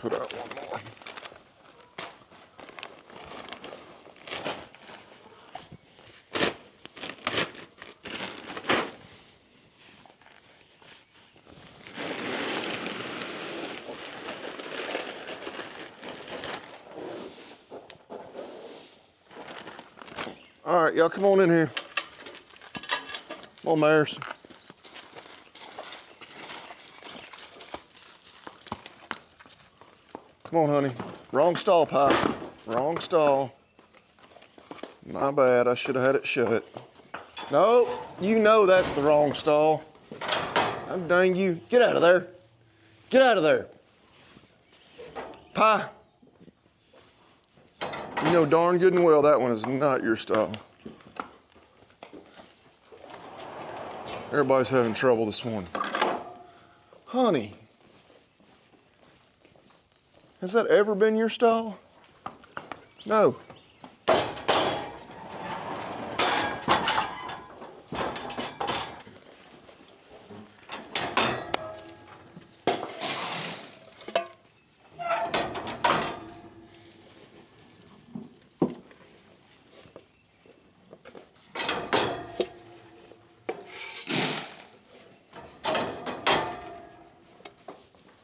put out one more. All right, y'all come on in here. Come on, mares. Come on, honey. Wrong stall, Pie. Wrong stall. My bad, I should have had it shut. No, you know that's the wrong stall. Oh, dang you. Get out of there. Get out of there. Pie. You know darn good and well that one is not your stall. Everybody's having trouble this morning. Honey, has that ever been your stall? No.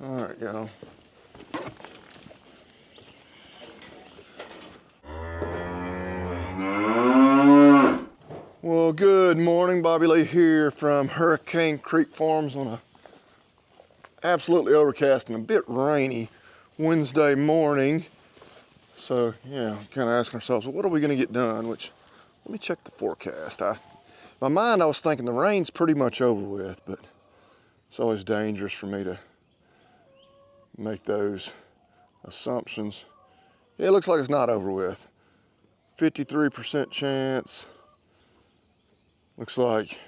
All right, y'all. Well, good morning. Bobby Lee here from Hurricane Creek Farms on a absolutely overcast and a bit rainy Wednesday morning. So, yeah, kind of asking ourselves, well, what are we going to get done? Which, let me check the forecast. In my mind, I was thinking the rain's pretty much over with, but it's always dangerous for me to make those assumptions. Yeah, it looks like it's not over with. 53% chance. Looks like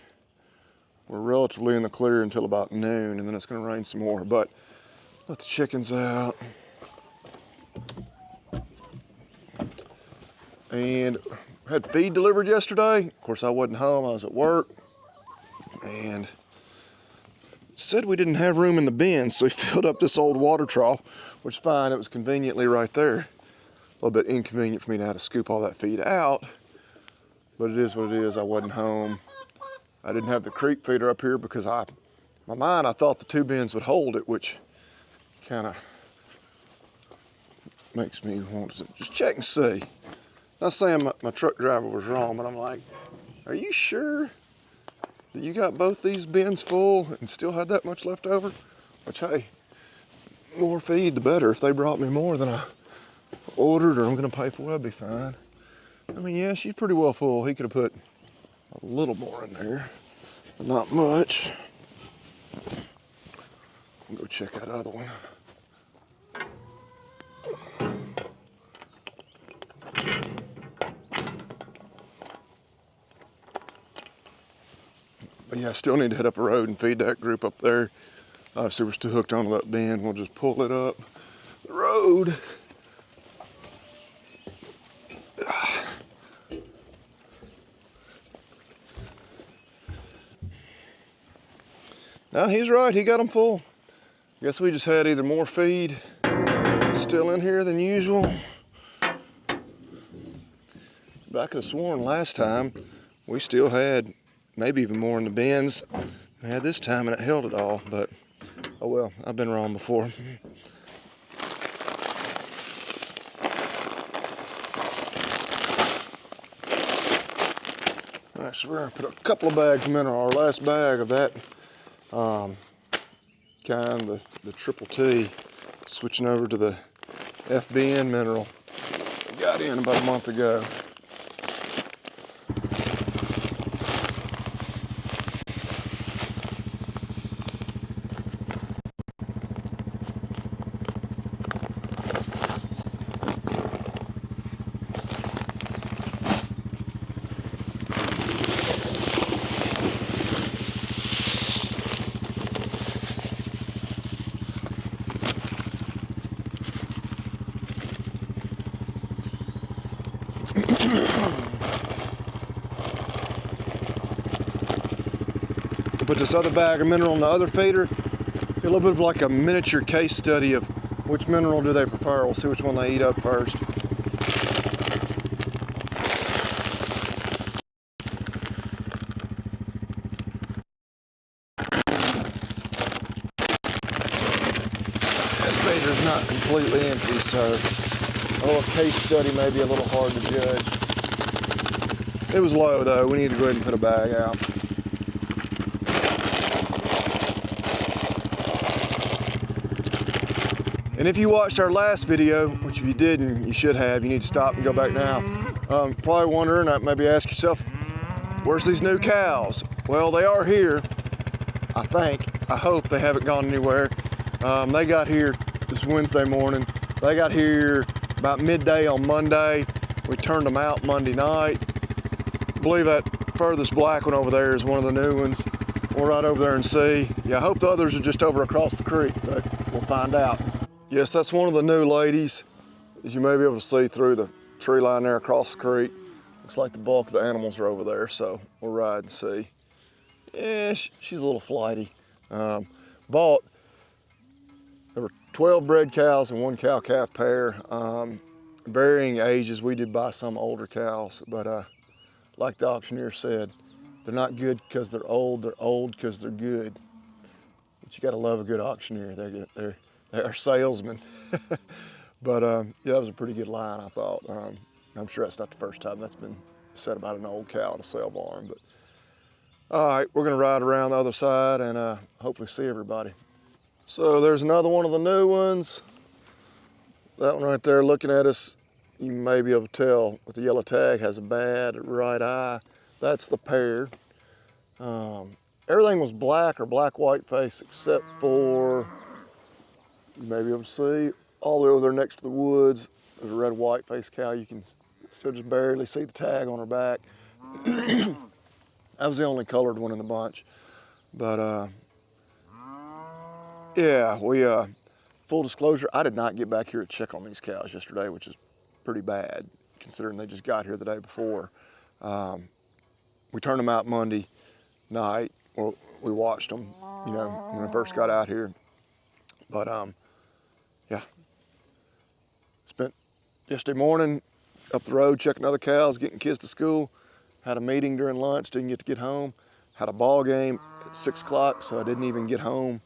we're relatively in the clear until about noon, and then it's going to rain some more. But let the chickens out. And had feed delivered yesterday. Of course, I wasn't home. I was at work. And said we didn't have room in the bins, so we filled up this old water trough, which is fine. It was conveniently right there. A little bit inconvenient for me to have to scoop all that feed out, but it is what it is. I wasn't home. I didn't have the creek feeder up here because in my mind, I thought the 2 bins would hold it, which kind of makes me want to just check and see. Not saying my truck driver was wrong, but I'm like, are you sure that you got both these bins full and still had that much left over? Which, hey, more feed the better. If they brought me more than I ordered or I'm gonna pay for it, that'd be fine. I mean, yeah, she's pretty well full. He could have put a little more in there, but not much. I'll go check that other one. But yeah, I still need to head up a road and feed that group up there. Obviously, we're still hooked onto that bin. We'll just pull it up the road. Now, he's right, he got them full. Guess we just had either more feed still in here than usual. But I could have sworn last time we still had maybe even more in the bins than we had this time, and it held it all. But oh well, I've been wrong before. All right, so we're gonna put a couple of bags of mineral. Our last bag of that kind, the triple T, switching over to the FBN mineral. Got in about a month ago. Put this other bag of mineral in the other feeder. A little bit of like a miniature case study of which mineral do they prefer. We'll see which one they eat up first. Estimator's not completely empty, so a case study may be a little hard to judge. It was low though. We need to go ahead and put a bag out. And if you watched our last video, which if you didn't, you should have, you need to stop and go back now. Probably wondering, maybe ask yourself, where's these new cows? Well, they are here, I think. I hope they haven't gone anywhere. They got here this Wednesday morning. They got here about midday on Monday. We turned them out Monday night. I believe that furthest black one over there is one of the new ones. We'll ride over there and see. Yeah, I hope the others are just over across the creek, but we'll find out. Yes, that's one of the new ladies. As you may be able to see through the tree line there across the creek. Looks like the bulk of the animals are over there, so we'll ride and see. Yeah, she's a little flighty. There were 12 bred cows and 1 cow-calf pair. Varying ages. We did buy some older cows, but like the auctioneer said, they're not good because they're old because they're good. But you gotta love a good auctioneer. They're salesmen. But yeah, that was a pretty good line, I thought. I'm sure that's not the first time that's been said about an old cow at a sale barn. But all right, we're gonna ride around the other side and hopefully see everybody. So there's another one of the new ones. That one right there looking at us, you may be able to tell with the yellow tag, has a bad right eye. That's the pair. Everything was black or black-white face except for, you may be able to see, all the way over there next to the woods, there's a red white face cow. You can still just barely see the tag on her back. That was the only colored one in the bunch. But yeah, full disclosure, I did not get back here to check on these cows yesterday, which is pretty bad considering they just got here the day before. We turned them out Monday night. Well, we watched them, you know, when I first got out here. But yeah, spent yesterday morning up the road checking other cows, getting kids to school. Had a meeting during lunch, didn't get home. Had a ball game at 6 o'clock, so I didn't even get home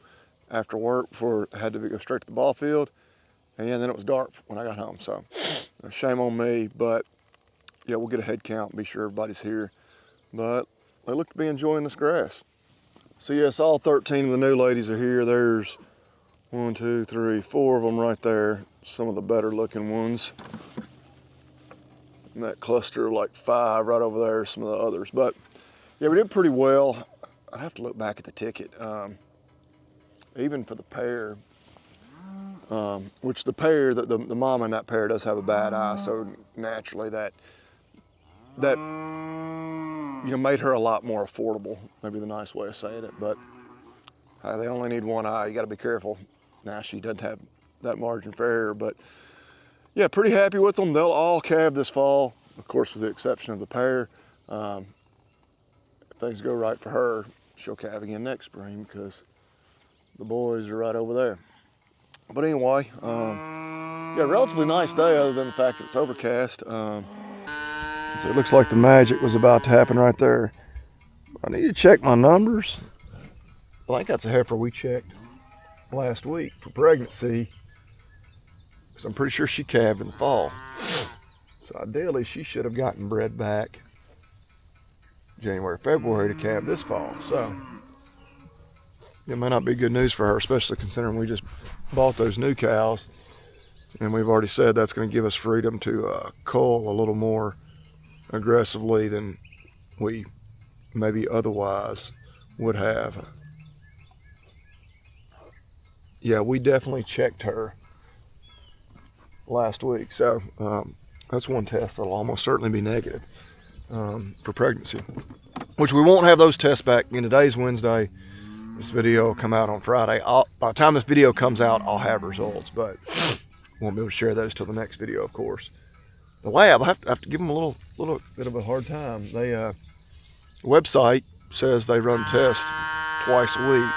after work before I had to go straight to the ball field. And yeah, then it was dark when I got home, so shame on me. But yeah, we'll get a head count and be sure everybody's here. But they look to be enjoying this grass. So yes, all 13 of the new ladies are here. There's 1, 2, 3, 4 of them right there. Some of the better looking ones. And that cluster of like 5 right over there, some of the others. But yeah, we did pretty well. I'd have to look back at the ticket. Even for the pair, which the pair, the mama in that pair does have a bad eye, so naturally that you know, made her a lot more affordable, maybe the nice way of saying it. But they only need one eye. You got to be careful. Now she doesn't have that margin for error, but yeah, pretty happy with them. They'll all calve this fall, of course, with the exception of the pair. If things go right for her, she'll calve again next spring because the boys are right over there. But anyway, yeah, relatively nice day other than the fact that it's overcast. So it looks like the magic was about to happen right there. I need to check my numbers. I think that's a heifer we checked last week for pregnancy, because I'm pretty sure she calved in the fall. So ideally she should have gotten bred back January, February to calve this fall. So it may not be good news for her, especially considering we just bought those new cows and we've already said that's going to give us freedom to cull a little more aggressively than we maybe otherwise would have. Yeah, we definitely checked her last week, so that's one test that'll almost certainly be negative for pregnancy, which we won't have those tests back. In today's Wednesday, this video will come out on Friday. By the time this video comes out, I'll have results, but won't be able to share those till the next video, of course. The lab, I have to give them a little bit of a hard time. They the website says they run tests twice a week,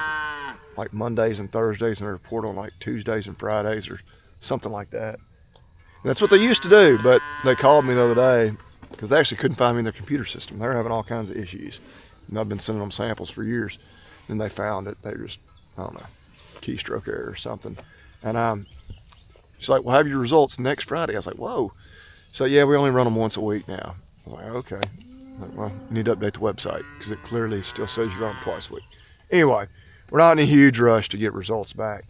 like Mondays and Thursdays, and they report on like Tuesdays and Fridays, or something like that. And that's what they used to do, but they called me the other day because they actually couldn't find me in their computer system. They're having all kinds of issues. And I've been sending them samples for years. And they found it. They just, I don't know, keystroke error or something. And she's like, well, have your results next Friday. I was like, whoa. So yeah, we only run them once a week now. I was like, okay. Like, well, you need to update the website because it clearly still says you run them twice a week. Anyway, we're not in a huge rush to get results back.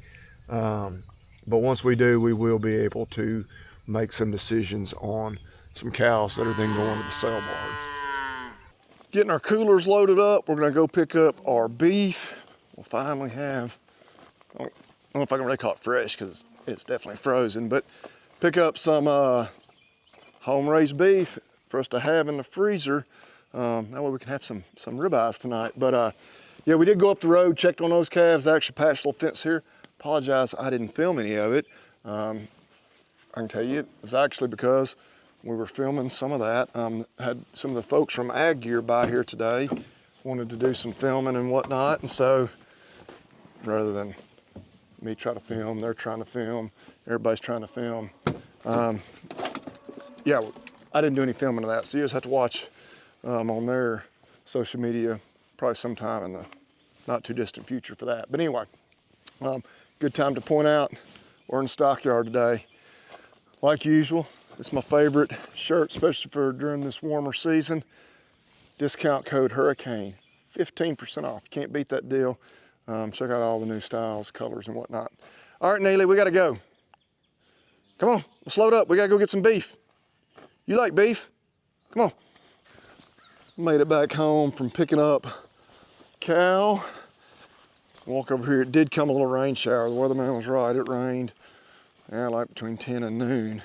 But once we do, we will be able to make some decisions on some cows that are then going to the sale barn. Getting our coolers loaded up. We're gonna go pick up our beef. We'll finally have, I don't know if I can really call it fresh because it's definitely frozen, but pick up some home-raised beef for us to have in the freezer. That way we can have some ribeyes tonight. But yeah, we did go up the road, checked on those calves. I actually patched a little fence here. Apologize, I didn't film any of it. I can tell you it was actually because we were filming some of that. Had some of the folks from Ag Gear by here today, wanted to do some filming and whatnot, and so rather than me try to film, they're trying to film, everybody's trying to film. Yeah, I didn't do any filming of that, so you just have to watch on their social media probably sometime in the not too distant future for that. But anyway, good time to point out we're in the stockyard today. Like usual, it's my favorite shirt, especially for during this warmer season. Discount code Hurricane, 15% off. Can't beat that deal. Check out all the new styles, colors, and whatnot. All right, Neely, we gotta go. Come on, let's load up. We gotta go get some beef. You like beef? Come on. Made it back home from picking up cow. Walk over here. It did come a little rain shower. The weatherman was right. It rained. Yeah, like between 10 and noon.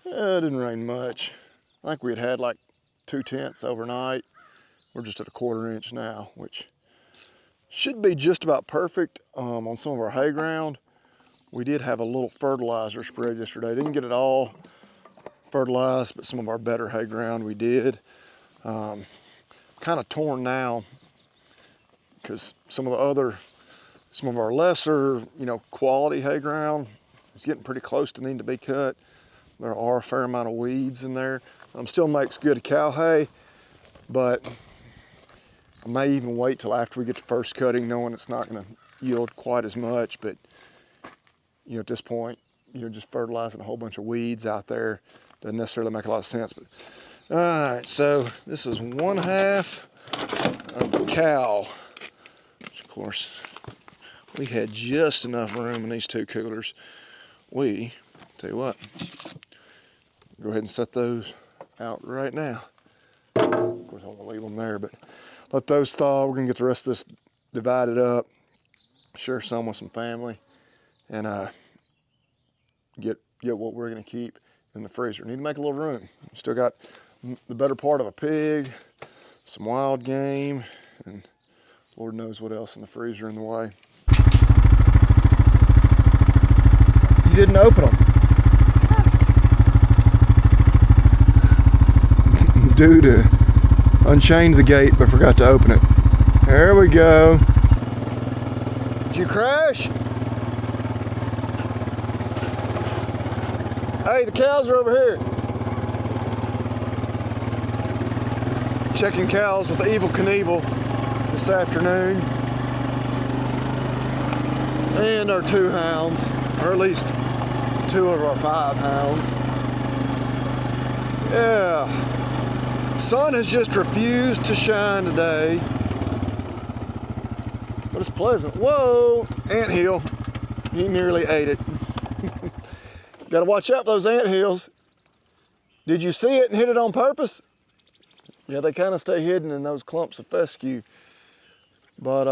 Yeah, it didn't rain much. I think we had like 2/10 overnight. We're just at a 1/4 inch now, which should be just about perfect on some of our hay ground. We did have a little fertilizer spread yesterday. Didn't get it all fertilized, but some of our better hay ground we did. Kind of torn now because some of our lesser, quality hay ground is getting pretty close to needing to be cut. There are a fair amount of weeds in there. Still makes good cow hay, but I may even wait till after we get to first cutting, knowing it's not going to yield quite as much. But at this point, just fertilizing a whole bunch of weeds out there doesn't necessarily make a lot of sense. But all right, so this is 1/2 of the cow. Which of course, we had just enough room in these 2 coolers. Tell you what, go ahead and set those out right now. Of course, I'm gonna leave them there, but let those thaw. We're gonna get the rest of this divided up, share some with some family, and get what we're gonna keep in the freezer. Need to make a little room. Still got the better part of a pig, some wild game, and Lord knows what else in the freezer in the way. You didn't open them. Dude unchained the gate but forgot to open it. There we go. Did you crash? Hey, the cows are over here. Checking cows with Evil Knievel this afternoon. And our 2 hounds, or at least 2 of our 5 hounds. Yeah. Sun has just refused to shine today, but it's pleasant. Whoa, anthill. He nearly ate it. Got to watch out for those anthills. Did you see it and hit it on purpose? Yeah, they kind of stay hidden in those clumps of fescue. But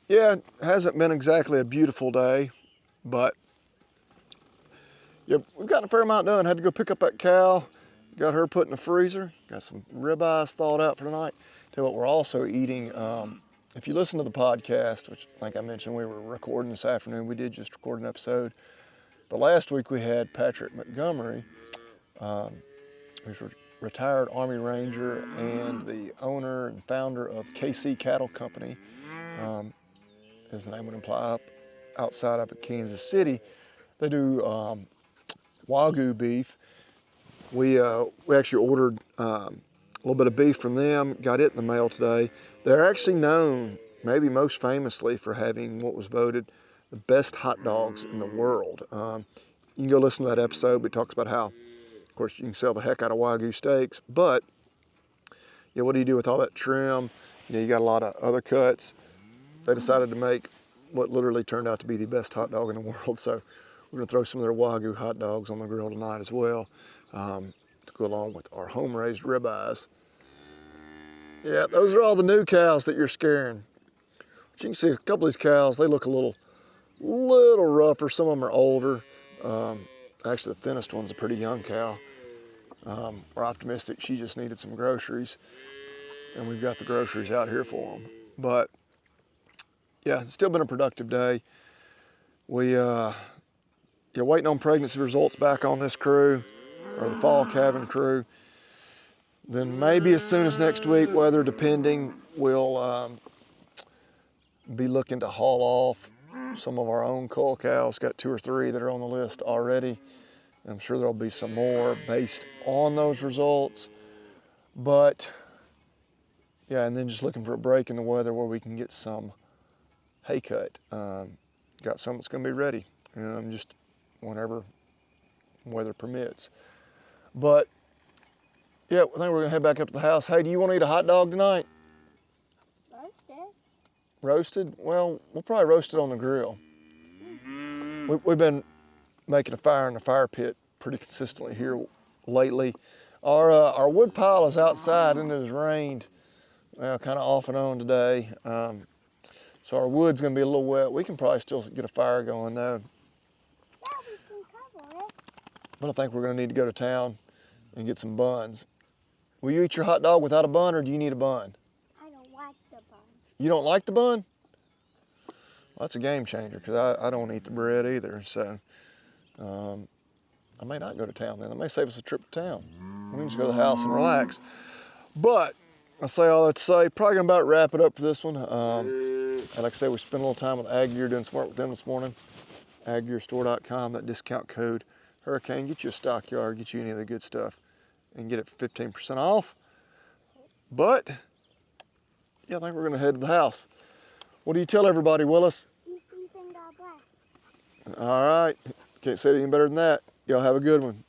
yeah, it hasn't been exactly a beautiful day, but yeah, we've gotten a fair amount done. Had to go pick up that cow. Got her put in the freezer. Got some ribeyes thawed out for tonight. Tell you what, we're also eating. If you listen to the podcast, which I think I mentioned we were recording this afternoon, we did just record an episode. But last week we had Patrick Montgomery, who's a retired Army Ranger and the owner and founder of KC Cattle Company. His name would imply, up outside of Kansas City. They do Wagyu beef. We actually ordered a little bit of beef from them, got it in the mail today. They're actually known, maybe most famously, for having what was voted the best hot dogs in the world. You can go listen to that episode, but it talks about how, of course, you can sell the heck out of Wagyu steaks, but yeah, what do you do with all that trim? You know, you got a lot of other cuts. They decided to make what literally turned out to be the best hot dog in the world, so we're gonna throw some of their Wagyu hot dogs on the grill tonight as well, to go along with our home-raised ribeyes. Yeah, those are all the new cows that you're scaring. But you can see a couple of these cows, they look a little rougher. Some of them are older. Actually, the thinnest one's a pretty young cow. We're optimistic she just needed some groceries, and we've got the groceries out here for them. But yeah, it's still been a productive day. You're waiting on pregnancy results back on this crew, or the fall calving crew. Then maybe as soon as next week, weather depending, we'll be looking to haul off some of our own cull cows. Got 2 or 3 that are on the list already. I'm sure there'll be some more based on those results. But yeah, and then just looking for a break in the weather where we can get some hay cut. Got some that's gonna be ready, just whenever weather permits. But yeah, I think we're gonna head back up to the house. Hey, do you want to eat a hot dog tonight? Roasted. Roasted? Well, we'll probably roast it on the grill. We've been making a fire in the fire pit pretty consistently here lately. Our wood pile is outside and it has rained, well, kind of off and on today. So our wood's gonna be a little wet. We can probably still get a fire going though. Yeah, we can cover it. But I think we're gonna need to go to town and get some buns. Will you eat your hot dog without a bun, or do you need a bun? I don't like the bun. You don't like the bun? Well, that's a game changer, because I don't eat the bread either. So I may not go to town then. I may save us a trip to town. We can just go to the house and relax. But I say all that to say, probably gonna about wrap it up for this one. And like I said, we spent a little time with Ag Gear doing some work with them this morning. AgGearStore.com, that discount code Hurricane, get you a stockyard, get you any of the good stuff, and get it for 15% off. But yeah, I think we're gonna head to the house. What do you tell everybody, Willis? Peace and God bless. All right, can't say it any better than that. Y'all have a good one.